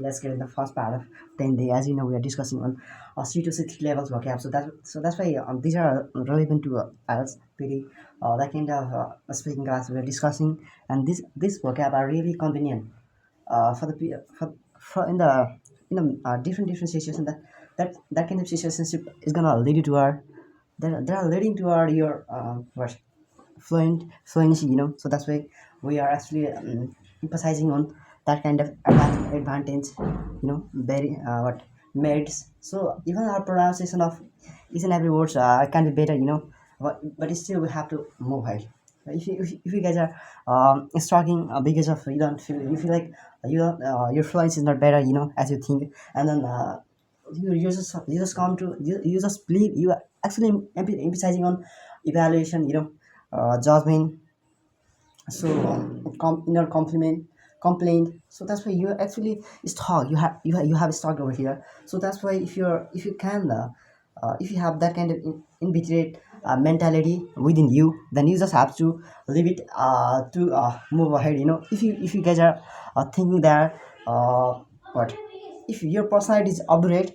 let's get in the first part of 10 day. As you know, we are discussing on C to C3 levels vocab. So that's why these are relevant to IELTS, PD, that kind of speaking class we are discussing, and this vocab are really convenient for the for in the different situations that kind of situationship is gonna lead you to our that are leading to our your what fluency, so that's why we are actually emphasizing on that kind of advantage, very what merits. So even our pronunciation of each and every words can be better, but still we have to move ahead. If you guys are struggling because of you feel like your fluency is not better, as you think, and then you just come to you just believe you are actually emphasizing on evaluation, judgment, so inner compliment complaint. So that's why you actually stuck, you have stuck over here. So that's why if you have that kind of invited mentality within you, then you just have to leave it to move ahead. If you guys are thinking that what if your personality is upgrade,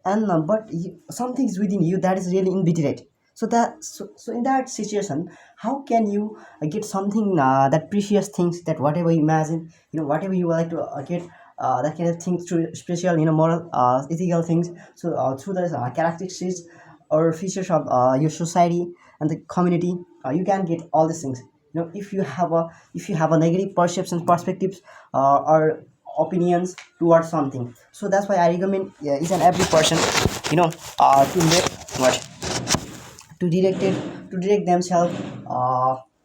and but something is within you that is really invited. So in that situation, how can you get something that precious things, that whatever you imagine, whatever you would like to get, that kind of things through special, moral, ethical things. So through the characteristics or features of your society and the community, you can get all these things. If you have a negative perceptions, perspectives, or opinions towards something. So that's why I recommend each and every person, to make what to direct it to direct themselves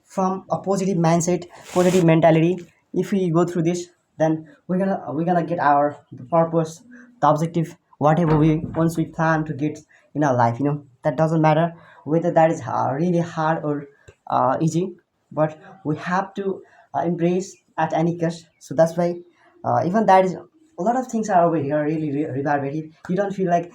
from a positive mindset, positive mentality. If we go through this, then we're gonna get our the purpose, the objective, whatever we once we plan to get in our life. That doesn't matter whether that is really hard or easy, but we have to embrace at any cost. So that's why even that is a lot of things are over here really reverberative. You don't feel like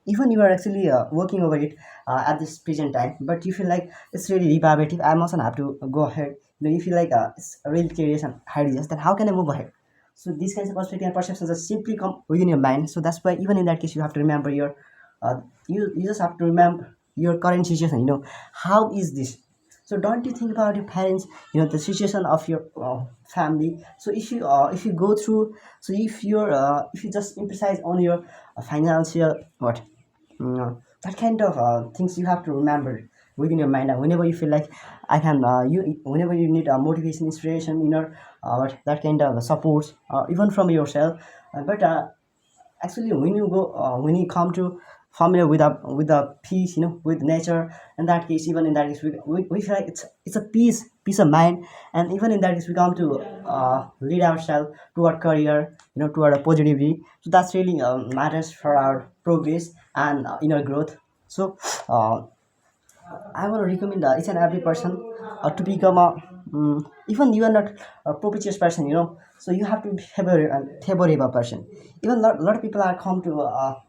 even you are actually working over it at this present time, but you feel like it's really reverberative. I mustn't have to go ahead. You feel like it's really curious and ideas, then how can I move ahead? So these kinds of perspective and perceptions just simply come within your mind. So that's why even in that case, you have to remember you just have to remember your current situation. How is this? So don't you think about your parents, the situation of your family. So if you go through, so if you just emphasize on your financial what that kind of things, you have to remember within your mind. And whenever you feel like I can you whenever you need motivation, inspiration, that kind of support, even from yourself. But actually when you come to familiar with the peace, with nature. In that case, even in that case, we feel like it's a peace of mind. And even in that case, we come to lead ourselves toward career, toward a positivity. So that's really matters for our progress and inner growth. So uh, I want to recommend each and every person to become even you are not a propitious person, so you have to be favorable person. Even lot of people are come to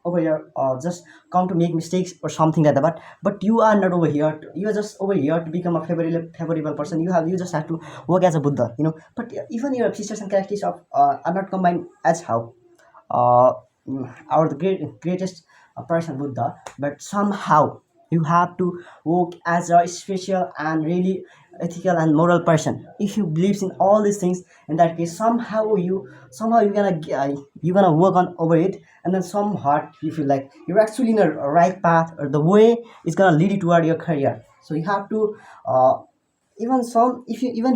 over here just come to make mistakes or something like that, but you are not over here you are just over here to become a favorable person. You just have to work as a Buddha, but even your features and characteristics are not combined as how uh, or the greatest person Buddha, but somehow you have to work as a special and really ethical and moral person. If you believes in all these things, in that case, somehow you're gonna work on over it, and then somehow you feel like you're actually in a right path, or the way is gonna lead you toward your career. So you have to even some if you even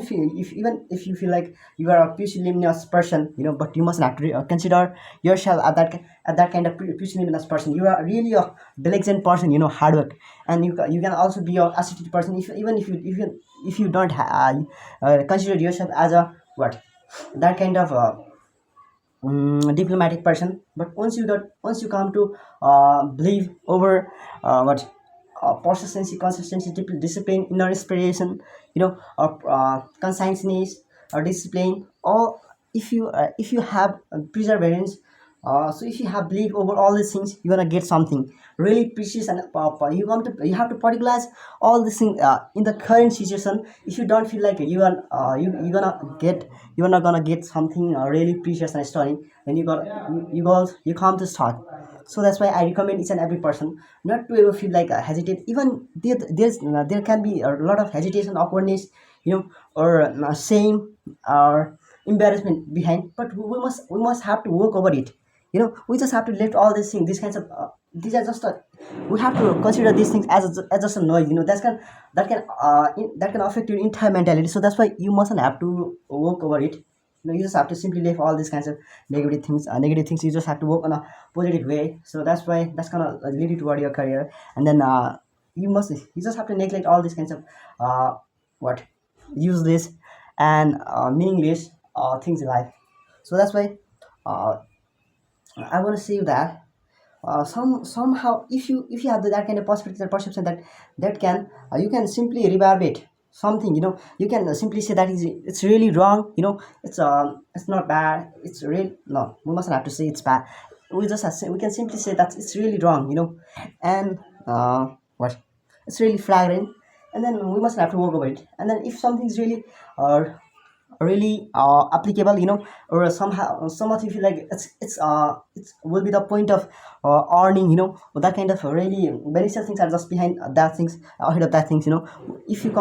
if you feel like you are a pusillanimous person, but you must not consider yourself at that kind of pusillanimous person. You are really a diligent person, hard work. And you can also be a assertive person, even if you don't consider yourself as a what that kind of diplomatic person. But once you come to believe over what consistency, discipline, inner inspiration, or conscientiousness or discipline, or if you have perseverance, So if you have belief over all these things, you're gonna get something really precious and you have to particularize all these things in the current situation. If you don't feel like you're gonna get, you're not gonna get something really precious and stunning, then you come to start. So that's why I recommend each and every person not to ever feel like hesitate. Even there can be a lot of hesitation, awkwardness, or shame or embarrassment behind, but we must have to work over it. We just have to let all these things, these kinds of these are just we have to consider these things as just a noise. That can affect your entire mentality. So that's why you mustn't have to work over it. You just have to simply leave all these kinds of negative things. You just have to work on a positive way. So that's gonna lead you toward your career. And then you just have to neglect all these kinds of what useless and meaningless things in life. So that's why uh, I want to say that somehow if you have that kind of perspective and perception, that can you can simply reverberate something. You can simply say that it's really wrong. It's not bad, it's real. No, we mustn't have to say it's bad. We can simply say that it's really wrong. And what it's really flagrant, and then we must have to work over it. And then if something's uh, really applicable, or somehow you feel like it's will be the point of earning, that kind of really beneficial things are just behind that things, ahead of that things. If you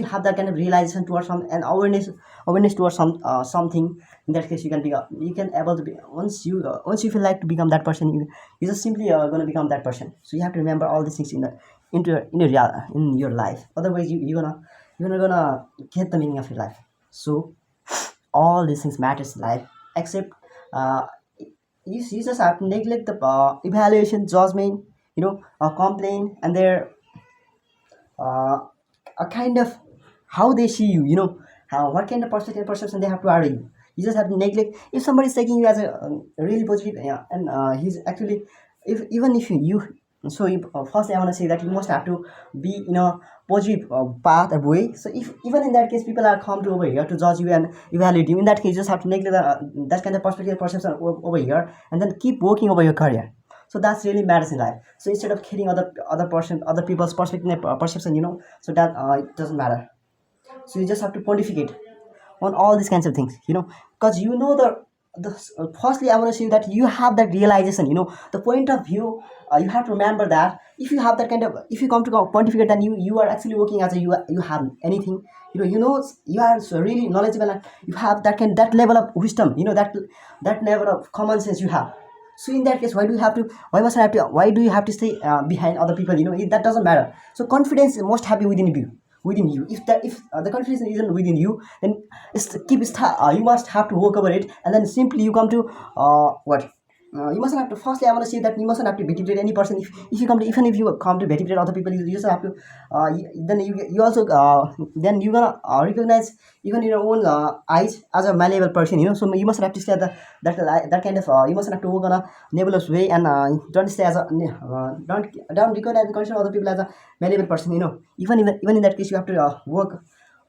have that kind of realization towards some and awareness towards something, in that case you can able to be, once you feel like to become that person, you just simply going to become that person. So you have to remember all these things in your life. Otherwise you're not gonna get the meaning of your life. So all these things matters in life, except uh, you just have to neglect the evaluation, judgment, complaint, and their uh, a kind of how they see you, how what kind of perspective and perception they have to add you. You just have to neglect. If somebody is taking you as a really positive, yeah, and he's actually, if even if so firstly I want to say that you must have to be in a positive path or way. So if even in that case people are come to over here to judge you and evaluate you, in that case you just have to neglect that kind of perspective and perception over here, and then keep working over your career. So that's really matters in life. So instead of hitting other people's perspective and perception, so that it doesn't matter. So you just have to pontificate on all these kinds of things, because the firstly I want to say that you have that realization, the point of view. You have to remember that if you have that kind of, if you come to pontificate, then you are actually working as a you have anything, you are so really knowledgeable, and you have that level of wisdom, that level of common sense you have. So in that case, why do you have to stay behind other people? That doesn't matter. So confidence must have be within you. If the confidence isn't within you, then you must have to work over it. And then simply you come to what you mustn't have to. Firstly I want to say that you mustn't have to betrayed any person. If you come to, even if you come to betrayed other people, you just have to then you also then you're gonna recognize even in your own eyes as a malleable person. So you must have to stay at that kind of you must have to work on a nebulous way, and don't stay as a don't recognize and consider other people as a malleable person. Even in that case you have to work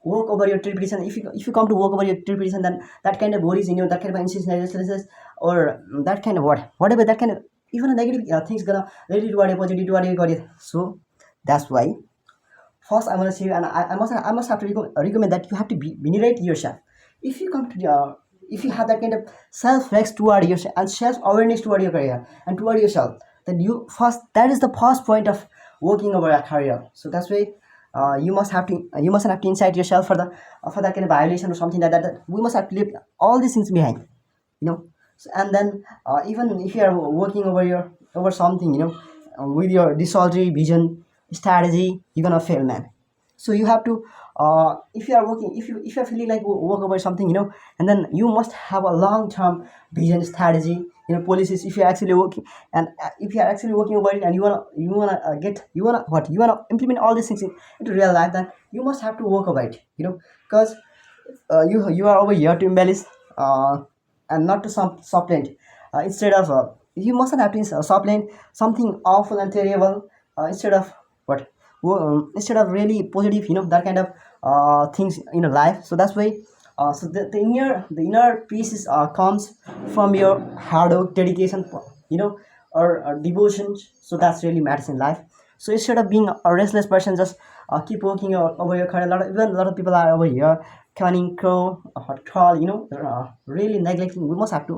over your interpretation. If you come to work over your interpretation, then that kind of worries in you, that kind of instances, or that kind of whatever that kind of even a negative things gonna lead you to a positive to a career. So that's why first I want to say, and I must have to recommend that you have to venerate yourself. If you come to the if you have that kind of self-flex toward yourself and self-awareness toward your career and toward yourself, then that is the first point of working over a career. So that's why you mustn't have to incite yourself for that kind of violation or something like that. We must have to leave all these things behind. And then even if you are working over something, with your desultory vision strategy, you're gonna fail, man. So you have to if you are working, if you're feeling like work over something, and then you must have a long term vision strategy, policies. If you're actually working, and if you are actually working over it, and you wanna implement all these things into real life, then you must have to work over it, because you are over here to embellish and not to supplant. Instead of you mustn't have to supplant something awful and terrible, instead of what instead of really positive, that kind of things in your life. So that's why So the inner peace is comes from your hard work, dedication, you know, or devotion. So that's really matters in life. So instead of being a restless person, just keep working over your career. A lot of people are over here canning crow or crawl, really neglecting. We must have to